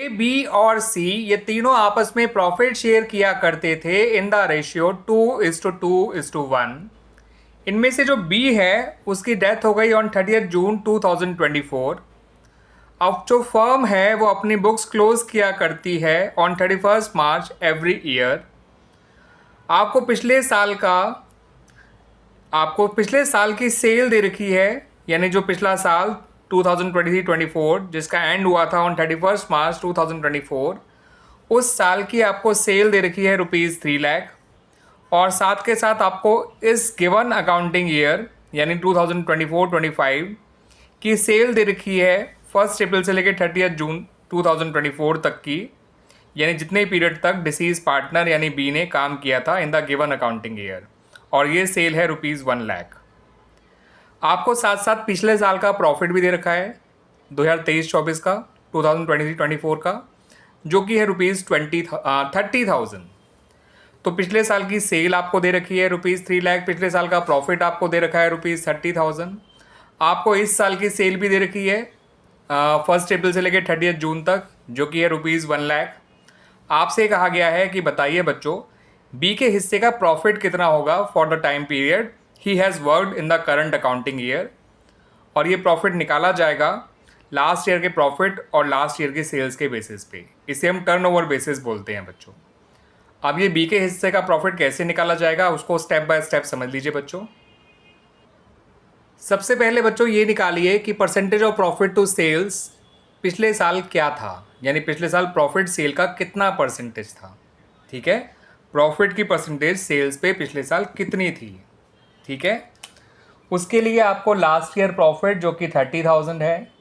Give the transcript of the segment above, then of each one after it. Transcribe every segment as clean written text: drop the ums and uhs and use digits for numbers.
ए, B और सी ये तीनों आपस में प्रॉफिट शेयर किया करते थे इन द रेशियो 2:2:1। इनमें से जो बी है उसकी डेथ हो गई ऑन 30 जून 2024। अब जो फर्म है वो अपनी बुक्स क्लोज किया करती है ऑन 31 मार्च एवरी ईयर। आपको पिछले साल की सेल दे रखी है, यानी जो पिछला साल 2023-24 जिसका एंड हुआ था ऑन 31 मार्च 2024, उस साल की आपको सेल दे रखी है ₹3 लाख। और साथ के साथ आपको इस गिवन अकाउंटिंग ईयर यानी 2024-25 की सेल दे रखी है 1 अप्रैल से लेकर 30 जून 2024 तक की, यानी जितने पीरियड तक डिसीज पार्टनर यानी बी ने काम किया था in the given accounting year, और ये सेल है ₹1 लाख। आपको साथ साथ पिछले साल का प्रॉफिट भी दे रखा है 2023-24 का, 2023-24 का, जो कि है ₹30,000। तो पिछले साल की सेल आपको दे रखी है ₹3 लाख, पिछले साल का प्रॉफिट आपको दे रखा है ₹30,000। आपको इस साल की सेल भी दे रखी है 1 अप्रैल से लेकर 30 जून तक, जो कि है ₹1 लाख। आपसे कहा गया है कि बताइए बच्चों, बी के हिस्से का प्रॉफिट कितना होगा for the time period he has worked in the current accounting year. और ये प्रॉफिट निकाला जाएगा लास्ट ईयर के प्रॉफिट और लास्ट ईयर की सेल्स के बेसिस पे। इसे हम टर्नओवर बेसिस बोलते हैं बच्चों। अब ये बी के हिस्से का प्रॉफिट कैसे निकाला जाएगा उसको स्टेप बाय स्टेप समझ लीजिए बच्चों। सबसे पहले बच्चों ये निकालिए कि percentage of profit to sales पिछले साल क्या था, यानी पिछले साल प्रॉफिट सेल का कितना परसेंटेज था। ठीक है, प्रॉफिट की परसेंटेज सेल्स पे पिछले साल कितनी थी। ठीक है, उसके लिए आपको लास्ट ईयर प्रॉफिट जो कि 30,000 है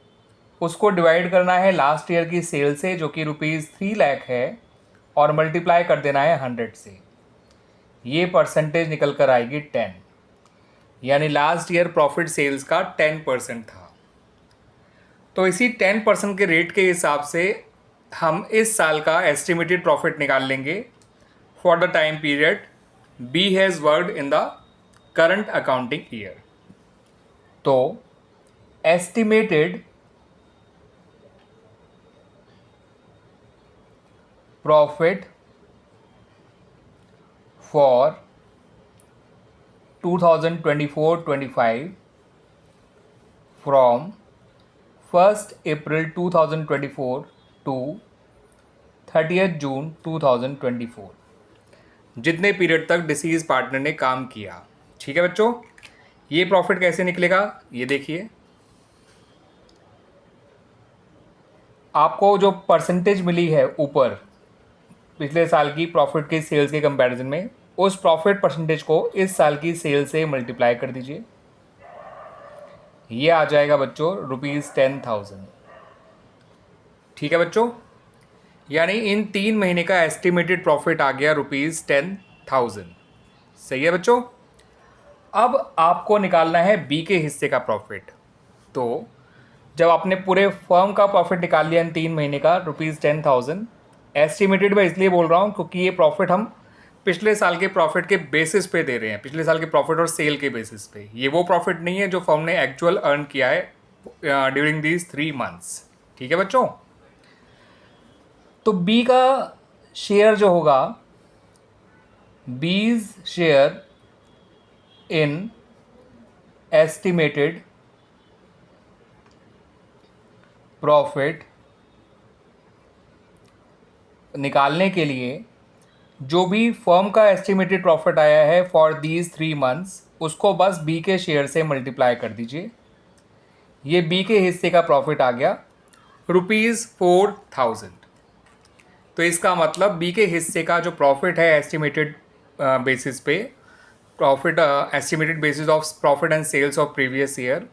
उसको डिवाइड करना है लास्ट ईयर की सेल से जो कि ₹3 लाख है, और मल्टीप्लाई कर देना है 100 से। ये परसेंटेज निकल कर आएगी 10, यानी लास्ट ईयर प्रॉफिट सेल्स का 10% था। तो इसी 10% के रेट के हिसाब से हम इस साल का एस्टिमेटेड प्रॉफिट निकाल लेंगे for the time period B has worked in the current accounting year. तो estimated profit for 2024-25 from 1 April 2024 to 30 June 2024, जितने पीरियड तक डिसीज पार्टनर ने काम किया। ठीक है बच्चों, ये प्रॉफिट कैसे निकलेगा ये देखिए। आपको जो परसेंटेज मिली है ऊपर पिछले साल की प्रॉफिट की सेल्स के कंपैरिजन में, उस प्रॉफिट परसेंटेज को इस साल की सेल से मल्टीप्लाई कर दीजिए। ये आ जाएगा बच्चों ₹10,000। ठीक है बच्चों, यानी इन 3 महीने का एस्टिमेटेड प्रॉफिट आ गया ₹10,000। सही है बच्चों। अब आपको निकालना है बी के हिस्से का प्रॉफिट। तो जब आपने पूरे फर्म का प्रॉफिट निकाल लिया इन 3 महीने का ₹10,000, एस्टिमेटेड मैं इसलिए बोल रहा हूँ क्योंकि ये प्रॉफिट हम पिछले साल के प्रॉफिट के बेसिस पे दे रहे हैं, पिछले साल के प्रॉफिट और सेल के बेसिस पे। ये वो प्रॉफिट नहीं है जो फर्म ने एक्चुअल अर्न किया है ड्यूरिंग दीज 3 मंथ्स। ठीक है बच्चों। तो बी का शेयर जो होगा, बीज शेयर इन एस्टिमेटेड प्रॉफिट निकालने के लिए जो भी फर्म का एस्टिमेटेड प्रॉफिट आया है फॉर दीज 3 मंथ्स उसको बस बी के शेयर से मल्टीप्लाई कर दीजिए। ये बी के हिस्से का प्रॉफिट आ गया ₹4,000। तो इसका मतलब बी के हिस्से का जो प्रॉफिट है एस्टिमेटेड बेसिस पे, profit estimated basis of profit and sales of previous year,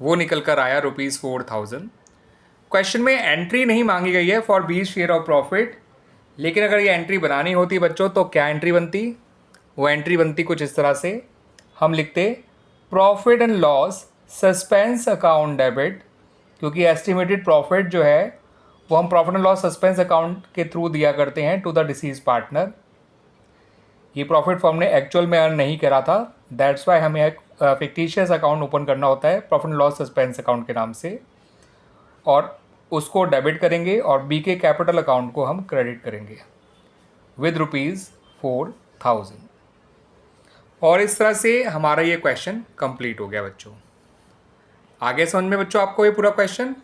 वो निकल कर आया ₹4,000। क्वेश्चन में एंट्री नहीं मांगी गई है for B share of profit, लेकिन अगर ये एंट्री बनानी होती बच्चों तो क्या एंट्री बनती? वो एंट्री बनती कुछ इस तरह से। हम लिखते profit and loss suspense account debit, क्योंकि एस्टिमेटेड प्रॉफिट जो है वो हम profit and loss suspense account के थ्रू दिया करते हैं टू द डिसीज पार्टनर। ये प्रॉफिट फर्म ने एक्चुअल में अर्न नहीं करा था, दैट्स वाई हमें एक फिक्टिशियस अकाउंट ओपन करना होता है profit and loss suspense account के नाम से। और उसको डेबिट करेंगे और बी के कैपिटल अकाउंट को हम क्रेडिट करेंगे विद ₹4,000। और इस तरह से हमारा ये क्वेश्चन कंप्लीट हो गया बच्चों। आगे समझ में बच्चों आपको ये पूरा क्वेश्चन?